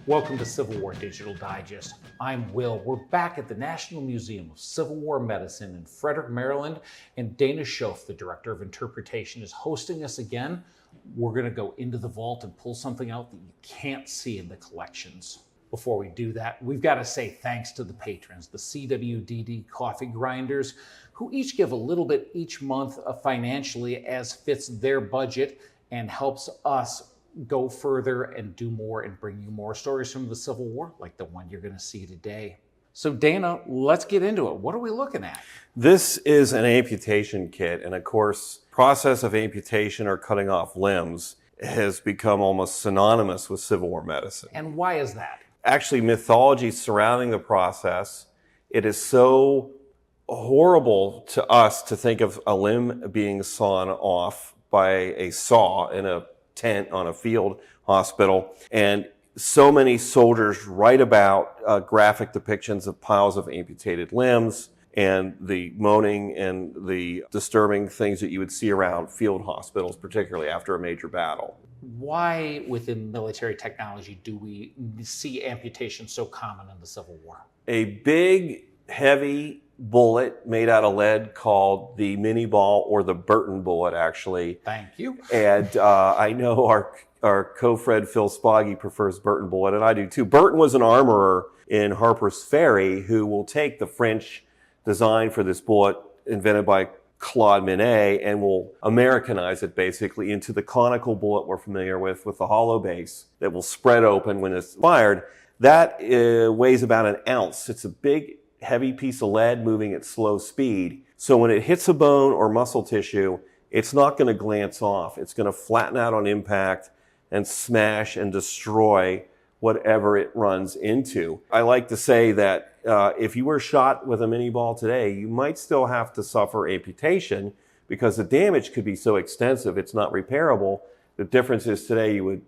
Welcome to Civil War Digital Digest. I'm Will. We're back at the National Museum of Civil War Medicine in Frederick, Maryland, and Dana Shoaf, the Director of Interpretation, is hosting us again. We're going to go into the vault and pull something out that you can't see in the collections. Before we do that, we've got to say thanks to the patrons, the CWDD Coffee Grinders, who each give a little bit each month financially as fits their budget and helps us go further and do more and bring you more stories from the Civil War, like the one you're going to see today. So Dana, let's get into it. What are we looking at? This is an amputation kit, and of course, process of amputation or cutting off limbs has become almost synonymous with Civil War medicine. And why is that? Actually, mythology surrounding the process, it is so horrible to us to think of a limb being sawn off by a saw in a tent on a field hospital, and so many soldiers write about graphic depictions of piles of amputated limbs and the moaning and the disturbing things that you would see around field hospitals, particularly after a major battle. Why within military technology do we see amputation so common in the Civil War? A big, heavy bullet made out of lead called the mini ball, or the Burton bullet, actually. Thank you. And I know our co-Fred Phil Spoggy prefers Burton bullet, and I do too. Burton was an armorer in Harper's Ferry who will take the French design for this bullet invented by Claude Minié and will Americanize it basically into the conical bullet we're familiar with the hollow base that will spread open when it's fired. That weighs about an ounce. It's a big, heavy piece of lead moving at slow speed. So when it hits a bone or muscle tissue, it's not going to glance off. It's going to flatten out on impact and smash and destroy whatever it runs into. I like to say that if you were shot with a mini ball today, you might still have to suffer amputation because the damage could be so extensive it's not repairable. The difference is today you would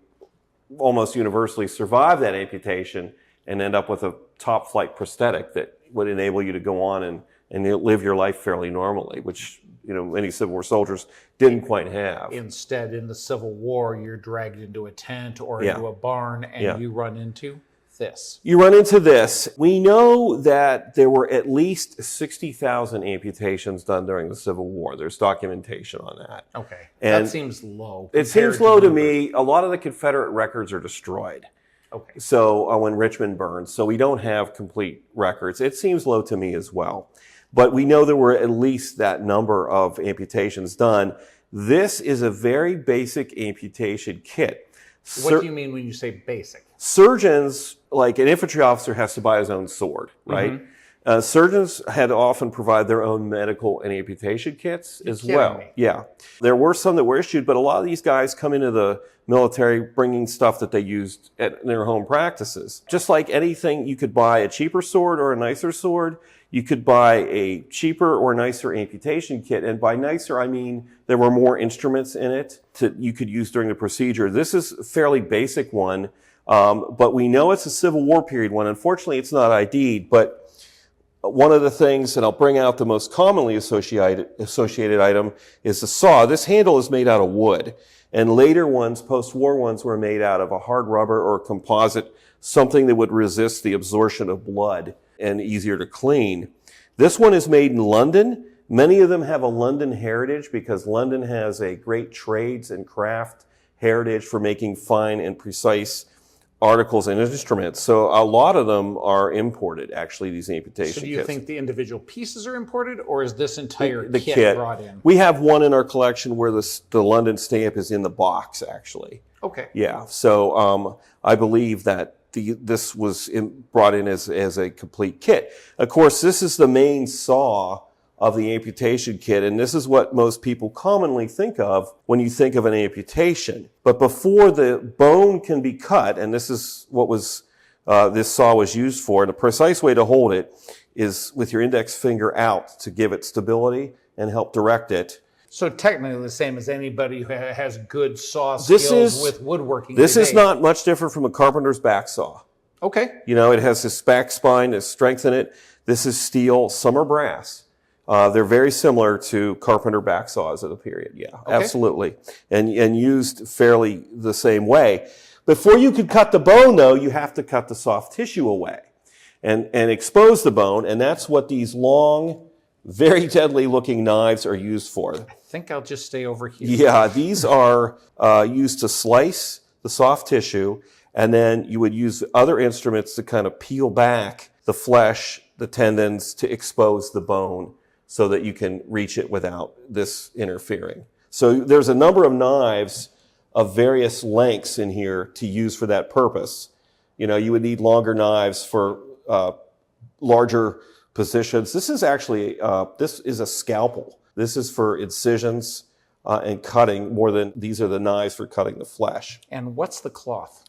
almost universally survive that amputation and end up with a top flight prosthetic that would enable you to go on and live your life fairly normally, which many Civil War soldiers didn't quite have. Instead, in the Civil War, you're dragged into a tent or into a barn and you run into this. You run into this. We know that there were at least 60,000 amputations done during the Civil War. There's documentation on that. Okay. And that seems low. It seems low to me. A lot of the Confederate records are destroyed. Okay. So when Richmond burns, so we don't have complete records. It seems low to me as well. But we know there were at least that number of amputations done. This is a very basic amputation kit. What do you mean when you say basic? Surgeons, like an infantry officer has to buy his own sword, right? Mm-hmm. Surgeons had to often provide their own medical and amputation kits as well. Yeah. There were some that were issued, but a lot of these guys come into the military bringing stuff that they used at their home practices. Just like anything, you could buy a cheaper sword or a nicer sword. You could buy a cheaper or nicer amputation kit. And by nicer, I mean there were more instruments in it that you could use during the procedure. This is a fairly basic one, but we know it's a Civil War period one. Unfortunately, it's not ID'd, but one of the things, and I'll bring out the most commonly associated item, is the saw. This handle is made out of wood, and later ones, post-war ones, were made out of a hard rubber or composite, something that would resist the absorption of blood and easier to clean. This one is made in London. Many of them have a London heritage because London has a great trades and craft heritage for making fine and precise articles and instruments. So a lot of them are imported, actually, these amputation kits. So do you think the individual pieces are imported, or is this entire the kit brought in? We have one in our collection where the London stamp is in the box, actually. Okay. Yeah. So I believe that this was brought in as a complete kit. Of course, this is the main saw of the amputation kit, and this is what most people commonly think of when you think of an amputation. But before the bone can be cut, and this is what this saw was used for, and the precise way to hold it is with your index finger out to give it stability and help direct it. So technically the same as anybody who has good saw skills with woodworking. This is not much different from a carpenter's back saw. Okay. It has this back spine, there's strength in it. This is steel, some are brass. They're very similar to carpenter back saws of the period. Yeah, okay. Absolutely. And used fairly the same way. Before you could cut the bone, though, you have to cut the soft tissue away and expose the bone, and that's what these long, very deadly looking knives are used for. I think I'll just stay over here. Yeah, these are used to slice the soft tissue, and then you would use other instruments to kind of peel back the flesh, the tendons, to expose the bone so that you can reach it without this interfering. So there's a number of knives of various lengths in here to use for that purpose. You know, you would need longer knives for larger positions. This is actually, this is a scalpel. This is for incisions and cutting more than, these are the knives for cutting the flesh. And what's the cloth?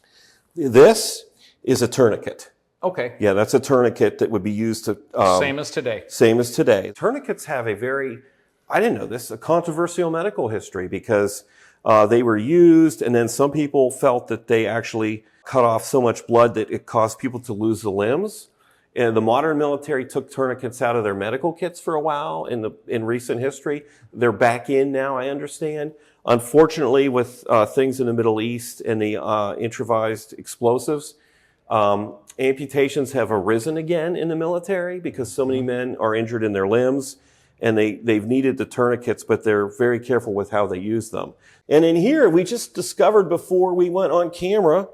This is a tourniquet. Okay. Yeah, that's a tourniquet that would be used to... same as today. Same as today. Tourniquets have a very, I didn't know this, a controversial medical history because they were used, and then some people felt that they actually cut off so much blood that it caused people to lose the limbs. And the modern military took tourniquets out of their medical kits for a while in recent history. They're back in now, I understand. Unfortunately, with things in the Middle East and the improvised explosives, amputations have arisen again in the military because so many men are injured in their limbs, and they've needed the tourniquets, but they're very careful with how they use them. And in here, we just discovered before we went on camera,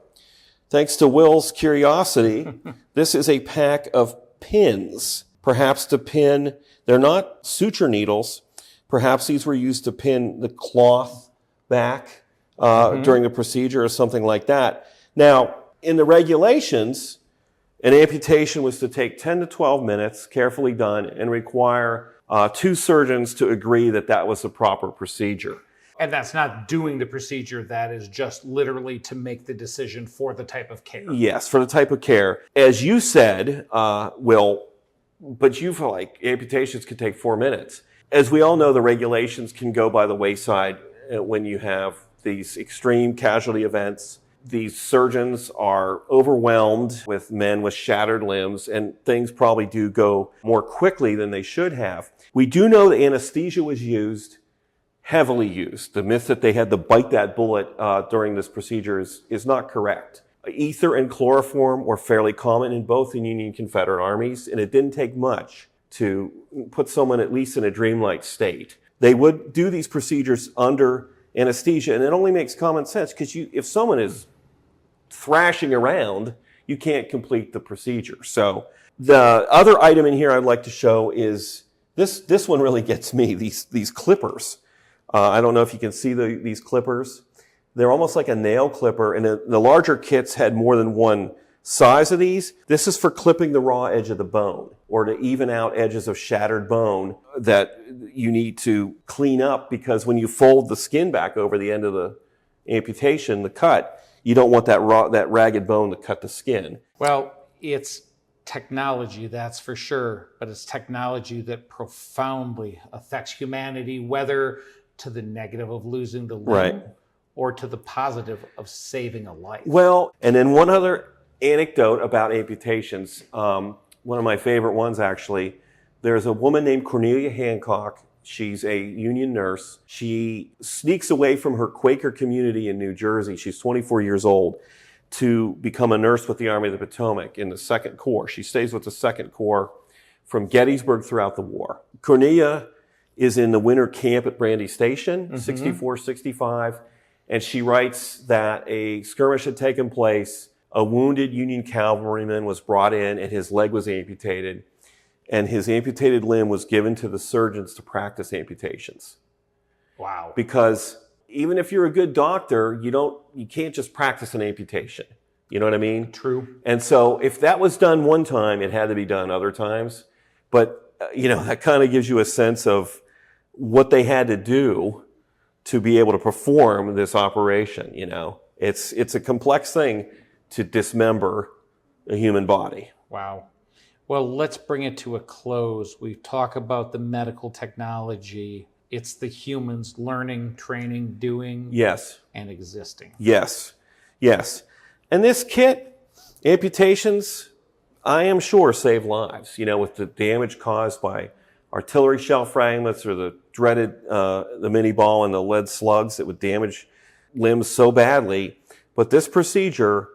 thanks to Will's curiosity, this is a pack of pins, perhaps to pin, they're not suture needles, perhaps these were used to pin the cloth back during the procedure or something like that. Now, in the regulations, an amputation was to take 10 to 12 minutes, carefully done, and require 2 surgeons to agree that that was the proper procedure. And that's not doing the procedure, that is just literally to make the decision for the type of care. Yes, for the type of care. As you said, Will, but you feel like amputations could take 4 minutes. As we all know, the regulations can go by the wayside when you have these extreme casualty events. These surgeons are overwhelmed with men with shattered limbs, and things probably do go more quickly than they should have. We do know that anesthesia was used, heavily used. The myth that they had to bite that bullet during this procedure is not correct. Ether and chloroform were fairly common in both the Union and Confederate armies, and it didn't take much to put someone at least in a dreamlike state. They would do these procedures under anesthesia, and it only makes common sense because if someone is thrashing around, you can't complete the procedure. So the other item in here I'd like to show is this one really gets me, these clippers. I don't know if you can see these clippers. They're almost like a nail clipper, and the larger kits had more than one size of these. This is for clipping the raw edge of the bone or to even out edges of shattered bone that you need to clean up, because when you fold the skin back over the end of the amputation, the cut, you don't want that ragged bone to cut the skin. Well, it's technology, that's for sure, but it's technology that profoundly affects humanity, whether to the negative of losing the limb, right, or to the positive of saving a life. Well, and then one other anecdote about amputations, one of my favorite ones actually, there's a woman named Cornelia Hancock. She's a Union nurse. She sneaks away from her Quaker community in New Jersey. She's 24 years old to become a nurse with the Army of the Potomac in the Second Corps. She stays with the Second Corps from Gettysburg throughout the war. Cornelia is in the winter camp at Brandy Station, 64, 65, and she writes that a skirmish had taken place. A wounded Union cavalryman was brought in and his leg was amputated, and his amputated limb was given to the surgeons to practice amputations. Wow. Because even if you're a good doctor, you can't just practice an amputation. You know what I mean? True. And so if that was done one time, it had to be done other times. But, that kind of gives you a sense of what they had to do to be able to perform this operation, It's a complex thing to dismember a human body. Wow. Well, let's bring it to a close. We've talked about the medical technology. It's the humans learning, training, doing, yes, and existing. Yes, yes. And this kit, amputations, I am sure save lives, with the damage caused by artillery shell fragments or the dreaded the mini ball and the lead slugs that would damage limbs so badly. but this procedure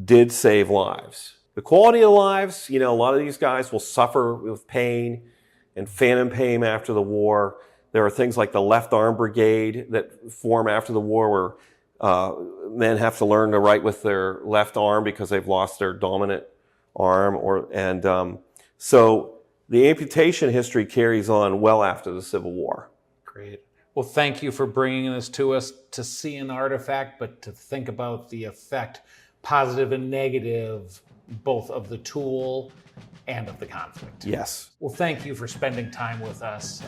did save lives. The quality of lives, a lot of these guys will suffer with pain and phantom pain after the war. There are things like the left arm brigade that form after the war where men have to learn to write with their left arm because they've lost their dominant arm. So the amputation history carries on well after the Civil War. Great. Well, thank you for bringing this to us to see an artifact, but to think about the effect, positive and negative, both of the tool and of the conflict. Yes. Well, thank you for spending time with us.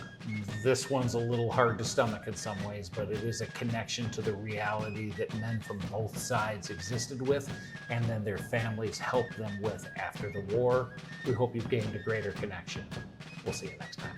This one's a little hard to stomach in some ways, but it is a connection to the reality that men from both sides existed with, and then their families helped them with after the war. We hope you've gained a greater connection. We'll see you next time.